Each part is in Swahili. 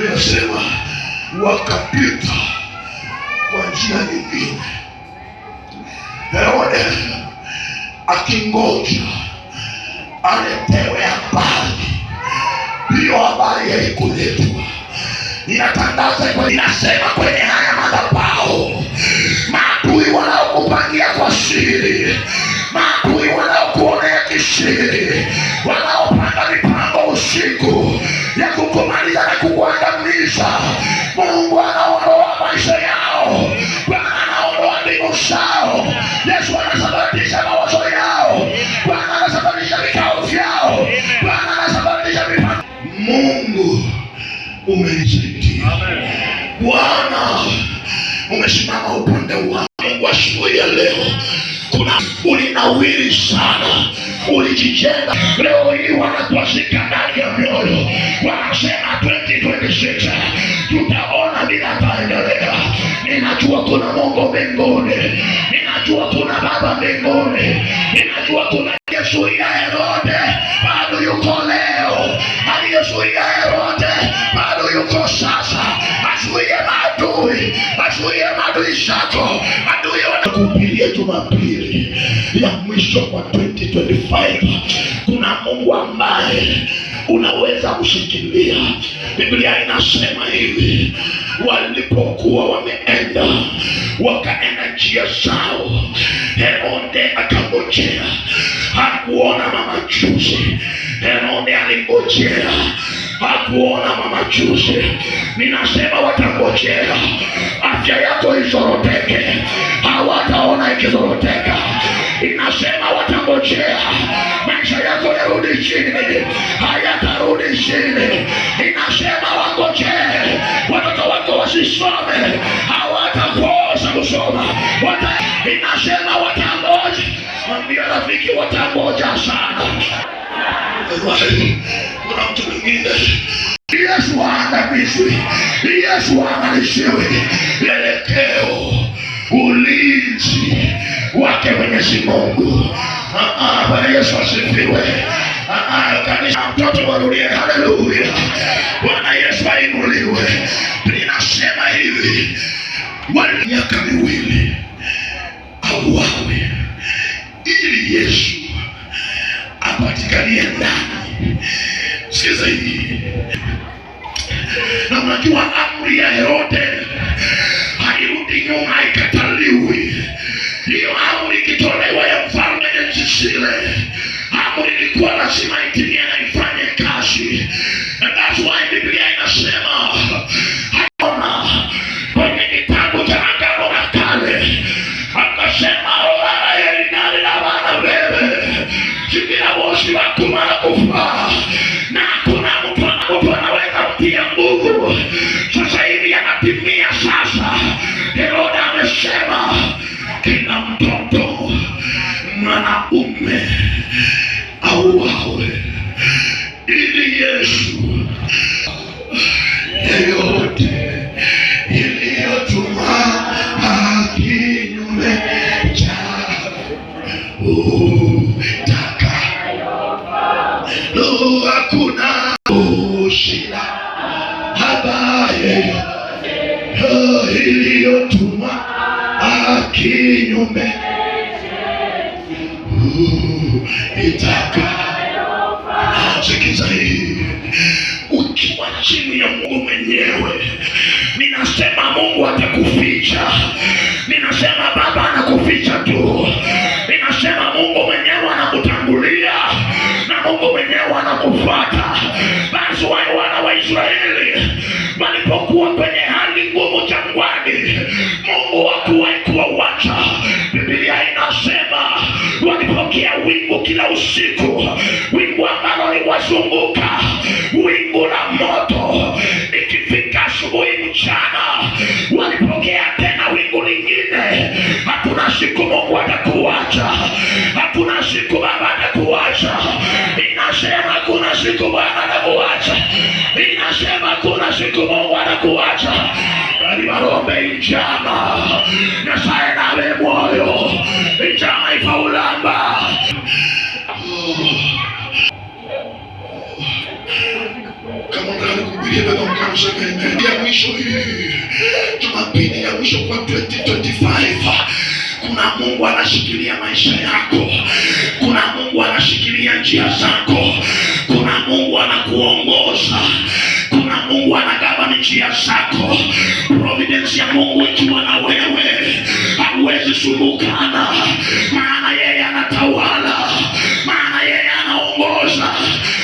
Inasema wakapita kwa njia nyingine, Herode akingoja aletewe habari. Hiyo habari haikuletwa. Inatangaza kwa, inasema kwenye haya madhabahu, maadui wanaokupangia kwa siri, maadui wanaokuonea kisiri, wanaopanga mipango usiku ya kukumaliza na kukuangamiza, Mungu anaondoa maisha yao. Bwana anaondoa mbinu zao. Yesu anasababisha mawazo yao. Bwana anasababisha vikao vyao. Bwana anasababisha mipango. Mungu umenisaidia. Bwana umesimama upande wangu. Mungu asubuhi ya leo, kuna ulinawiri sana, ulijijenga. Leo hii wanatuashika ndani ya mioyo, wanasema 2026 tutaona bila taendelea. Ninajua kuna Mungu mbinguni, ninajua kuna Baba mbinguni, ninajua kuna Yesu ya Herode bado yuko leo, aliyezuia Herode bado yuko sasa. Azuie maadui, azuie maadui zako, adui wanakuhubiria Jumapili ya mwisho kwa 2025. Kuna Mungu ambaye unaweza kushikilia. Biblia inasema hivi, walipokuwa wameenda, wakaenda njia zao, Herode akangojea. Hakuona mamajusi. Herode alingojea, hakuona mamajusi. Ninasema watangojea afya yako izoroteke, hawataona ikizoroteka. Inasema watangojea maisha yako yarudi chini, hayatarudi chini. Inasema wangojee watoto wako wasisome, hawatakosa kusoma. Inasema watangoja. Mwambie rafiki, watangoja sana. Kuna mtu mwingine Yesu aangamizi, Yesu aangalishiwe. Elekeo ulinzi wake Mwenyezi Mungu. Bwana Yesu asifiwe. Kanisa mtoto warudie, haleluya. Bwana Yesu ainuliwe. Ninasema hivi, wali miaka miwili auawe ili Yesu apatikanie ndani. Sikiza hii. Na unajua amri ya Herode hairudi nyuma, haikataliwi. Hiyo amri ikitolewa ya mfalme Nchishile, amri ilikuwa lazima itimie na ifanye kazi. And that's why Biblia inasema hakuna kwenye kitabu cha Agano la Kale, akasema nani na wana wewe sikila wosi wakumana kufa, na kuna mtu anaweza kutia nguvu. Sasa hivi anatimia sasa. Herode amesema kila mtoto mwanaume auawe ili Yesu. Yeyote iliyotuma kinyume hakuna shida abaye iliyotuma kinyume sikiza hii. Ukiwa chini ya Mungu mwenyewe, ninasema Mungu atakuficha. Ninasema Baba anakuficha tu. Ninasema Mungu mwenyewe anakutangulia na Mungu mwenyewe anakufuata. Basi wana wa Israeli walipokuwa kwenye hali ngumu jangwani, Mungu hakuwahi kuwawacha. Biblia inasema walipokea wingu kila usiku, wingu ambalo liwazunguka, wingu la moto. Ikifika asubuhi mchana, walipokea tena wingu lingine. Hakuna siku Mungu atakuacha, hakuna siku Baba atakuacha. Inasema hakuna siku Bwana atakuacha, inasema hakuna siku Mungu atakuacha. Bali warombe injama Nyasaye nawe moyo, injama ifaulamba. Kama unataka ya mwisho hii, Jumapili ya mwisho kwa 2025. Kuna Mungu anashikilia maisha yako. Kuna Mungu anashikilia njia zako. Kuna Mungu anakuongoza. Kuna Mungu anagawa njia zako. Providence ya Mungu ikiwa na wewe, hauwezi sumbukana, maana yeye anatawala, maana yeye anaongoza,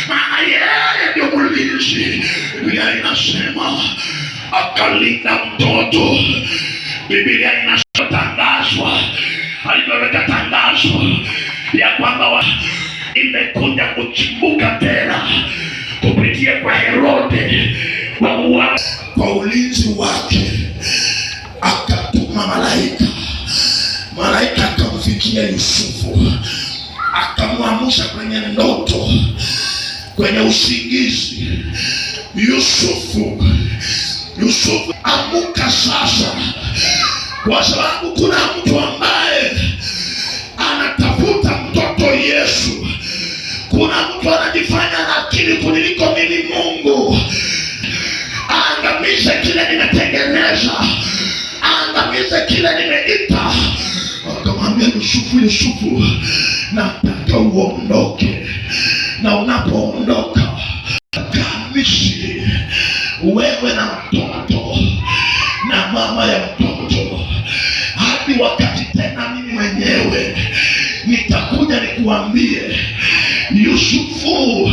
maana yeye ndio mlinzi. Biblia inasema akalinda mtoto. Biblia inatangazwa, alivyoweka tangazo ya kwamba imekuja kuchimbuka tena kupitia kwa Herode kwa ulinzi wake. Akatuma malaika akamfikia Yusufu, akamwamsha kwenye ndoto, kwenye usingizi. Yusufu, amuka sasa, kwa sababu kuna mtu ambaye anatafuta mtoto Yesu. Kuna mtu anajifanya na akili kuniliko mimi Mungu. Angamize kile nimetengeneza, angamize kile nimeita. Akamwambia Yusufu, nataka uondoke, na unapoondoka Misri, wewe na mtoto na mama ya mtoto, hadi wakati tena mimi mwenyewe nitakuja nikuambie, Yusufu,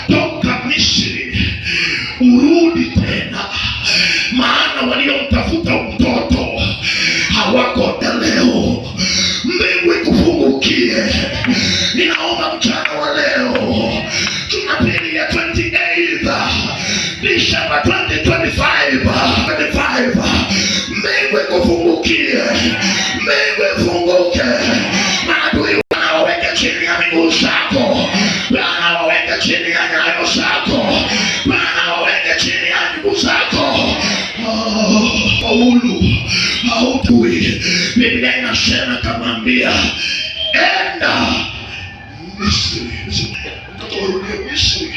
toka Misri urudi tena, maana waliomtafuta mtoto hawako leo. Mbingu ikufungukie. Ninaomba mchana wa leo, Jumapili ya 28 December 2025, mbingu ikufungukie, mbingu ifunguke. Maadui wanaweka chini ya miguu zako, wanaweka chini ya nyayo zako, wanaweka chini ya miguu zako. Paulo hautui. Biblia inasema kamwambia, enda Misri. Mtoto warudie Misri.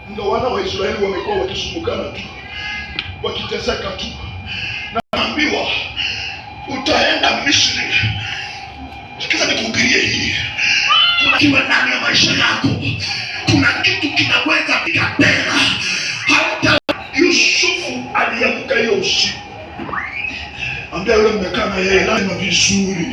Ndio wana wa Israeli wamekuwa wakisumbukana tu, wakiteseka tu. Naambiwa utaenda Misri. Sikiza nikuhubirie hii. Kuna kitu ndani ya maisha yako, kuna kitu kinaweza kikatena. Hata Yusufu aliamka hiyo usiku, ambia yule mmekaa na yeye lazima vizuri.